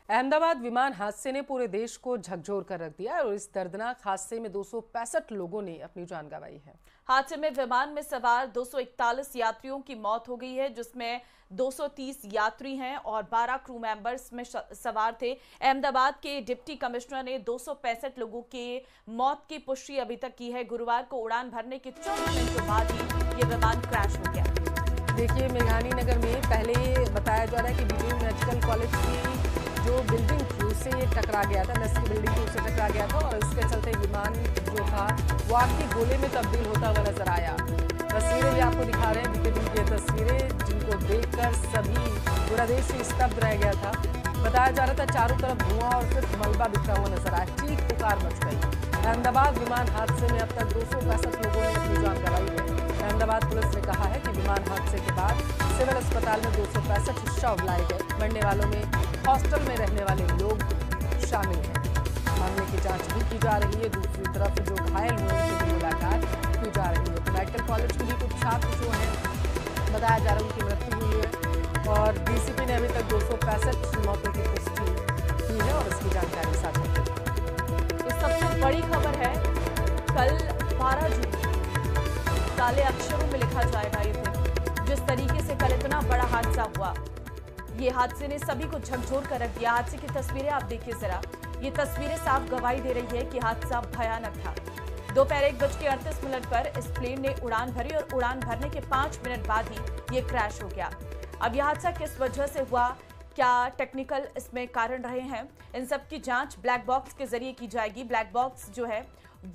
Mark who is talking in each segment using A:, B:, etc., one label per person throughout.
A: अहमदाबाद विमान हादसे ने पूरे देश को झकझोर कर रख दिया और इस दर्दनाक हादसे में 265 लोगों ने अपनी जान गंवाई है।
B: हादसे में विमान में सवार 241 यात्रियों की मौत हो गई है, जिसमें 230 यात्री हैं और 12 क्रू मेंबर्स में सवार थे। अहमदाबाद के डिप्टी कमिश्नर ने 265 लोगों के मौत की पुष्टि अभी तक की है। गुरुवार को उड़ान भरने के 24 मिनट बाद ही ये विमान क्रैश हो गया।
A: देखिए, मेघानी नगर में पहले बताया जा रहा है कि बीजेपी मेडिकल कॉलेज की जो बिल्डिंग थी उससे ये टकरा गया था, नस की बिल्डिंग थी उससे टकरा गया था और इसके चलते विमान जो था वो आखिरी गोले में तब्दील होता हुआ नजर आया। तस्वीरें भी आपको दिखा रहे हैं, बीते दिन की तस्वीरें जिनको देखकर सभी पूरा देश ही स्तब्ध रह गया था। बताया जा रहा था चारों तरफ धुआं और सिर्फ मलबा बिखरा हुआ नजर आया। चीख पुकार मच गई। अहमदाबाद विमान हादसे में अब तक 265 लोगों ने अपनी जान गंवाई है। अहमदाबाद पुलिस ने कहा है कि विमान हादसे के बाद सिविल अस्पताल में 265 शव लाए गए। मरने वालों में हॉस्टल में रहने वाले लोग शामिल हैं। मामले की जांच भी की जा रही है। दूसरी तरफ जो घायल हुए उनकी मुलाकात की जा रही है। तो मेडिकल कॉलेज के भी कुछ छात्र जो हैं बताया जा रहा है उनकी मृत्यु हुई है और डीसीपी ने अभी तक 265 मौतों की पुष्टि की है और इसकी जानकारी साझा की।
B: तो सबसे बड़ी खबर है, कल 12 जून काले अक्षरों में लिखा जाएगा ये दिन। जिस तरीके से कल इतना बड़ा हादसा हुआ, ये हादसे ने सभी को झकझोर कर रख दिया। हादसे की तस्वीरें आप देखिए जरा, ये तस्वीरें साफ गवाही दे रही है कि हादसा भयानक था। दोपहर 1:38 पर इस प्लेन ने उड़ान भरी और उड़ान भरने के 5 मिनट बाद ही ये क्रैश हो गया। अब यह हादसा किस वजह से हुआ, क्या टेक्निकल इसमें कारण रहे हैं, इन सब की जांच ब्लैक बॉक्स के जरिए की जाएगी। ब्लैक बॉक्स जो है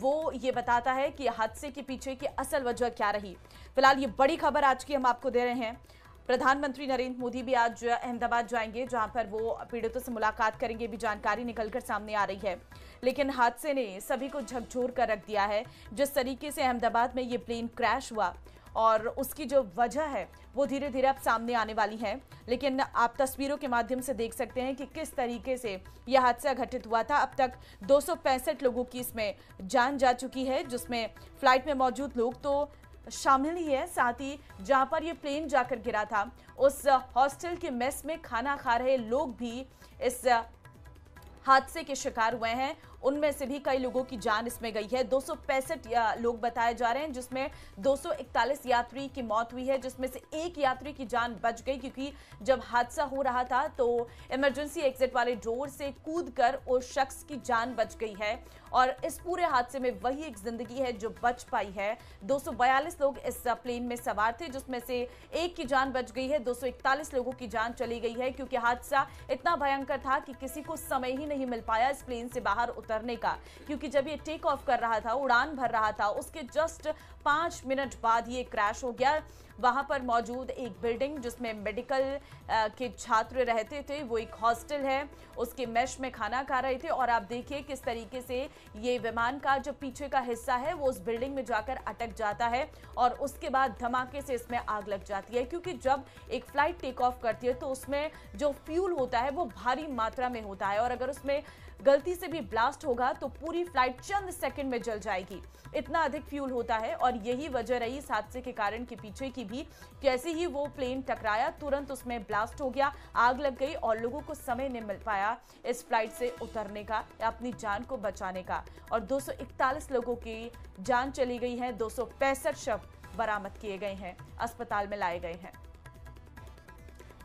B: वो ये बताता है कि हादसे के पीछे की असल वजह क्या रही। फिलहाल ये बड़ी खबर आज की हम आपको दे रहे हैं। प्रधानमंत्री नरेंद्र मोदी भी आज अहमदाबाद जाएंगे, जहां पर वो पीड़ितों से मुलाकात करेंगे, भी जानकारी निकलकर सामने आ रही है। लेकिन हादसे ने सभी को झकझोर कर रख दिया है। जिस तरीके से अहमदाबाद में ये प्लेन क्रैश हुआ और उसकी जो वजह है वो धीरे धीरे अब सामने आने वाली है। लेकिन आप तस्वीरों के माध्यम से देख सकते हैं कि किस तरीके से यह हादसा घटित हुआ था। अब तक 265 लोगों की इसमें जान जा चुकी है, जिसमें फ्लाइट में मौजूद लोग तो शामिल ही है। साथ ही जहां पर ये प्लेन जाकर गिरा था उस हॉस्टल के मेस में खाना खा रहे लोग भी इस हादसे के शिकार हुए हैं। उनमें से भी कई लोगों की जान इसमें गई है। 265 लोग बताए जा रहे हैं, जिसमें 241 यात्री की मौत हुई है, जिसमें से एक यात्री की जान बच गई, क्योंकि जब हादसा हो रहा था तो इमरजेंसी एग्जिट वाले डोर से कूदकर उस शख्स की जान बच गई है और इस पूरे हादसे में वही एक जिंदगी है जो बच पाई है। 242 लोग इस प्लेन में सवार थे, जिसमें से एक की जान बच गई है। 241 लोगों की जान चली गई है, क्योंकि हादसा इतना भयंकर था कि किसी को समय ही नहीं मिल पाया इस प्लेन से बाहर उतरने का। क्योंकि जब ये टेक ऑफ कर रहा था, उड़ान भर रहा था, उसके जस्ट 5 मिनट बाद ये क्रैश हो गया। वहां पर मौजूद एक बिल्डिंग जिसमें मेडिकल के छात्र रहते थे, वो एक हॉस्टल है, उसके मेश में खाना खा रहे थे और आप देखिए किस तरीके से ये विमान का जो पीछे का हिस्सा है वो उस बिल्डिंग में जाकर अटक जाता है और उसके बाद धमाके से इसमें आग लग जाती है। क्योंकि जब एक फ्लाइट टेक ऑफ करती है तो उसमें जो फ्यूल होता है वो भारी मात्रा में होता है और अगर उसमें गलती से भी ब्लास्ट होगा तो पूरी फ्लाइट चंद सेकंड में जल जाएगी। इतना अधिक फ्यूल होता है और यही वजह रही इस हादसे के कारण के पीछे की भी। जैसे ही वो प्लेन टकराया तुरंत उसमें ब्लास्ट हो गया, आग लग गई और लोगों को समय नहीं मिल पाया इस फ्लाइट से उतरने का या अपनी जान को बचाने का और 241 लोगों की जान चली गई है। 265 शव बरामद किए गए हैं, अस्पताल में लाए गए हैं।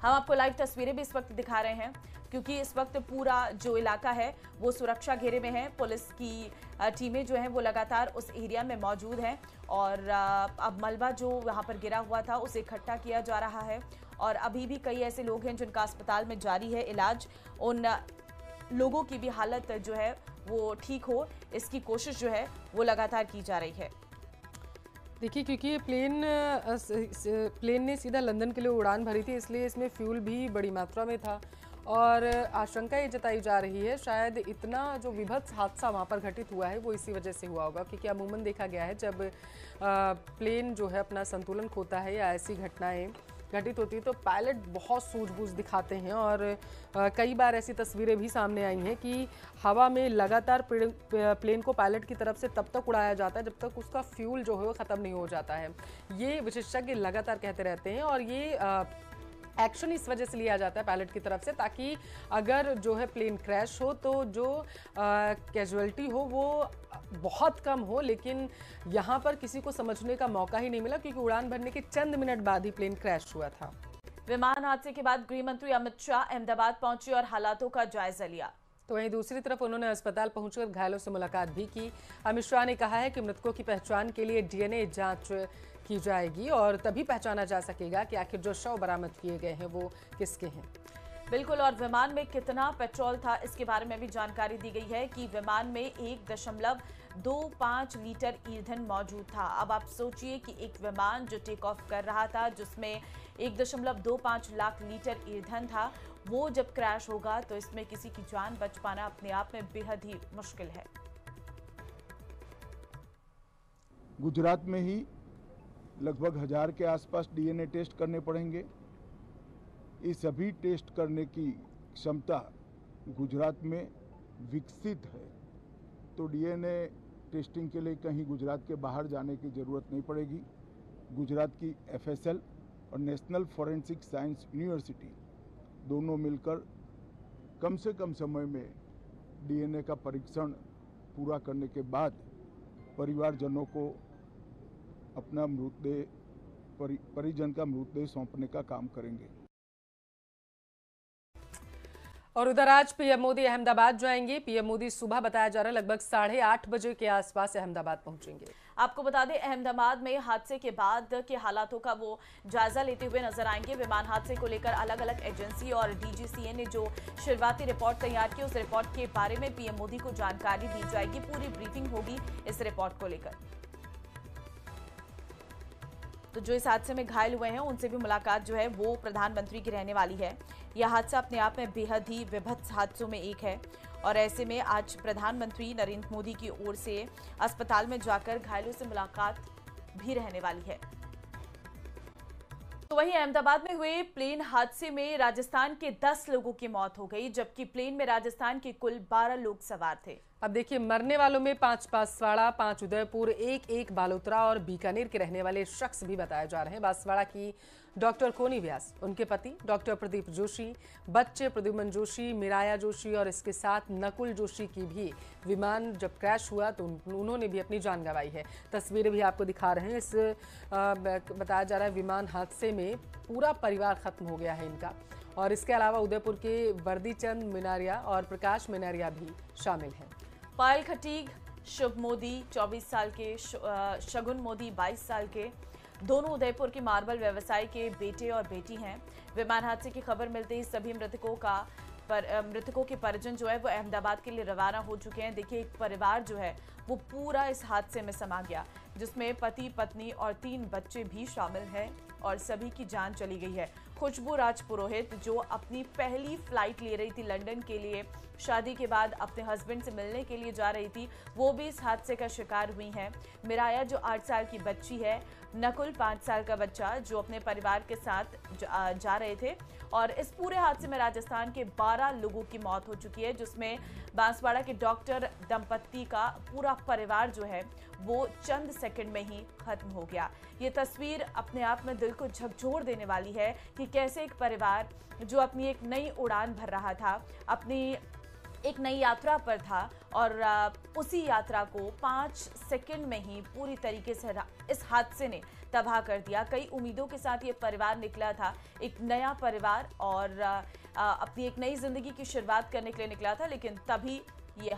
B: हम आपको लाइव तस्वीरें भी इस वक्त दिखा रहे हैं, क्योंकि इस वक्त पूरा जो इलाका है वो सुरक्षा घेरे में है। पुलिस की टीमें जो हैं वो लगातार उस एरिया में मौजूद हैं और अब मलबा जो वहाँ पर गिरा हुआ था उसे इकट्ठा किया जा रहा है और अभी भी कई ऐसे लोग हैं जिनका अस्पताल में जारी है इलाज। उन लोगों की भी हालत जो है वो ठीक हो, इसकी कोशिश जो है वो लगातार की जा रही है।
A: देखिए, क्योंकि प्लेन ने सीधा लंदन के लिए उड़ान भरी थी, इसलिए इसमें फ्यूल भी बड़ी मात्रा में था और आशंका ये जताई जा रही है शायद इतना जो विभत्स हादसा वहाँ पर घटित हुआ है वो इसी वजह से हुआ होगा। क्योंकि अमूमन देखा गया है जब प्लेन जो है अपना संतुलन खोता है या ऐसी घटनाएं घटित होती है तो पायलट बहुत सूझबूझ दिखाते हैं और कई बार ऐसी तस्वीरें भी सामने आई हैं कि हवा में लगातार प्लेन को पायलट की तरफ से तब तक उड़ाया जाता है जब तक उसका फ्यूल जो है वो ख़त्म नहीं हो जाता है। ये विशेषज्ञ लगातार कहते रहते हैं और ये एक्शन इस वजह से लिया जाता है पायलट की तरफ से, ताकि अगर जो है प्लेन क्रैश हो तो जो कैजुअलिटी हो वो बहुत कम हो। लेकिन यहाँ पर किसी को समझने का मौका ही नहीं मिला, क्योंकि उड़ान भरने के चंद मिनट बाद ही प्लेन क्रैश हुआ था।
B: विमान हादसे के बाद गृह मंत्री अमित शाह अहमदाबाद पहुंचे और हालातों का जायजा लिया।
A: तो वहीं दूसरी तरफ उन्होंने अस्पताल पहुंचकर घायलों से मुलाकात भी की। अमित शाह ने कहा है कि मृतकों की पहचान के लिए डीएनए जांच की जाएगी और तभी पहचाना जा सकेगा कि आखिर जो शव बरामद किए गए हैं वो किसके हैं।
B: बिल्कुल, और विमान में कितना पेट्रोल था इसके बारे में भी जानकारी दी गई है कि विमान में 1.25 लीटर ईंधन मौजूद था। अब आप सोचिए कि एक विमान जो टेक ऑफ कर रहा था जिसमें 1.25 लाख लीटर ईंधन था, वो जब क्रैश होगा तो इसमें किसी की जान बच पाना अपने आप में बेहद ही मुश्किल है।
C: गुजरात में ही लगभग 1000 के आसपास डीएनए टेस्ट करने पड़ेंगे। ये सभी टेस्ट करने की क्षमता गुजरात में विकसित है, तो डीएनए टेस्टिंग के लिए कहीं गुजरात के बाहर जाने की ज़रूरत नहीं पड़ेगी। गुजरात की एफएसएल और नेशनल फॉरेंसिक साइंस यूनिवर्सिटी दोनों मिलकर कम से कम समय में डीएनए का परीक्षण पूरा करने के बाद परिवारजनों को अपना मृतदेह परिजन का मृतदेह सौंपने का काम करेंगे।
A: और उधर आज पीएम मोदी अहमदाबाद जाएंगे। पीएम मोदी सुबह बताया जा रहा है लगभग 8:30 बजे के आसपास अहमदाबाद पहुंचेंगे।
B: आपको बता दें, अहमदाबाद में हादसे के बाद के हालातों का वो जायजा लेते हुए नजर आएंगे। विमान हादसे को लेकर अलग अलग एजेंसी और डीजीसीए ने जो शुरुआती रिपोर्ट तैयार की, उस रिपोर्ट के बारे में पीएम मोदी को जानकारी दी जाएगी। पूरी ब्रीफिंग होगी इस रिपोर्ट को लेकर। तो जो इस हादसे में घायल हुए हैं उनसे भी मुलाकात जो है वो प्रधानमंत्री की रहने वाली है। यह हादसा अपने आप में बेहद ही विभत्स हादसों में एक है और ऐसे में आज प्रधानमंत्री नरेंद्र मोदी की ओर से अस्पताल में जाकर घायलों से मुलाकात भी रहने वाली है। तो वहीं अहमदाबाद में हुए प्लेन हादसे में राजस्थान के 10 लोगों की मौत हो गई, जबकि प्लेन में राजस्थान के कुल 12 लोग सवार थे।
A: अब देखिए, मरने वालों में 5 बांसवाड़ा, 5 उदयपुर, एक बालोतरा और बीकानेर के रहने वाले शख्स भी बताए जा रहे हैं। बांसवाड़ा की डॉक्टर कोनी व्यास, उनके पति डॉक्टर प्रदीप जोशी, बच्चे प्रद्युमन जोशी, मिराया जोशी और इसके साथ नकुल जोशी की भी विमान जब क्रैश हुआ तो उन्होंने भी अपनी जान गंवाई है। तस्वीरें भी आपको दिखा रहे हैं। बताया जा रहा है विमान हादसे में पूरा परिवार खत्म हो गया है इनका। और इसके अलावा उदयपुर के वर्दीचंद मिनारिया और प्रकाश मिनारिया भी शामिल हैं।
B: पायल खटीक, शुभ मोदी 24 साल के, शगुन मोदी 22 साल के, दोनों उदयपुर के मार्बल व्यवसायी के बेटे और बेटी हैं। विमान हादसे की खबर मिलते ही सभी मृतकों के परिजन जो है वो अहमदाबाद के लिए रवाना हो चुके हैं। देखिए, एक परिवार जो है वो पूरा इस हादसे में समा गया, जिसमें पति, पत्नी और 3 बच्चे भी शामिल हैं और सभी की जान चली गई है। खुशबू राजपुरोहित जो अपनी पहली फ्लाइट ले रही थी लंदन के लिए, शादी के बाद अपने हस्बैंड से मिलने के लिए जा रही थी, वो भी इस हादसे का शिकार हुई हैं। मिराया जो 8 साल की बच्ची है, नकुल 5 साल का बच्चा जो अपने परिवार के साथ जा रहे थे। और इस पूरे हादसे में राजस्थान के 12 लोगों की मौत हो चुकी है, जिसमें बांसवाड़ा के डॉक्टर दंपत्ति का पूरा परिवार जो है वो चंद सेकंड में ही खत्म हो गया। ये तस्वीर अपने आप में दिल को झकझोर देने वाली है कि कैसे एक परिवार जो अपनी एक नई उड़ान भर रहा था, अपनी एक नई यात्रा पर था और उसी यात्रा को 5 सेकंड में ही पूरी तरीके से इस हादसे ने तबाह कर दिया। कई उम्मीदों के साथ ये परिवार निकला था, एक नया परिवार और अपनी एक नई जिंदगी की शुरुआत करने के लिए निकला था, लेकिन तभी ये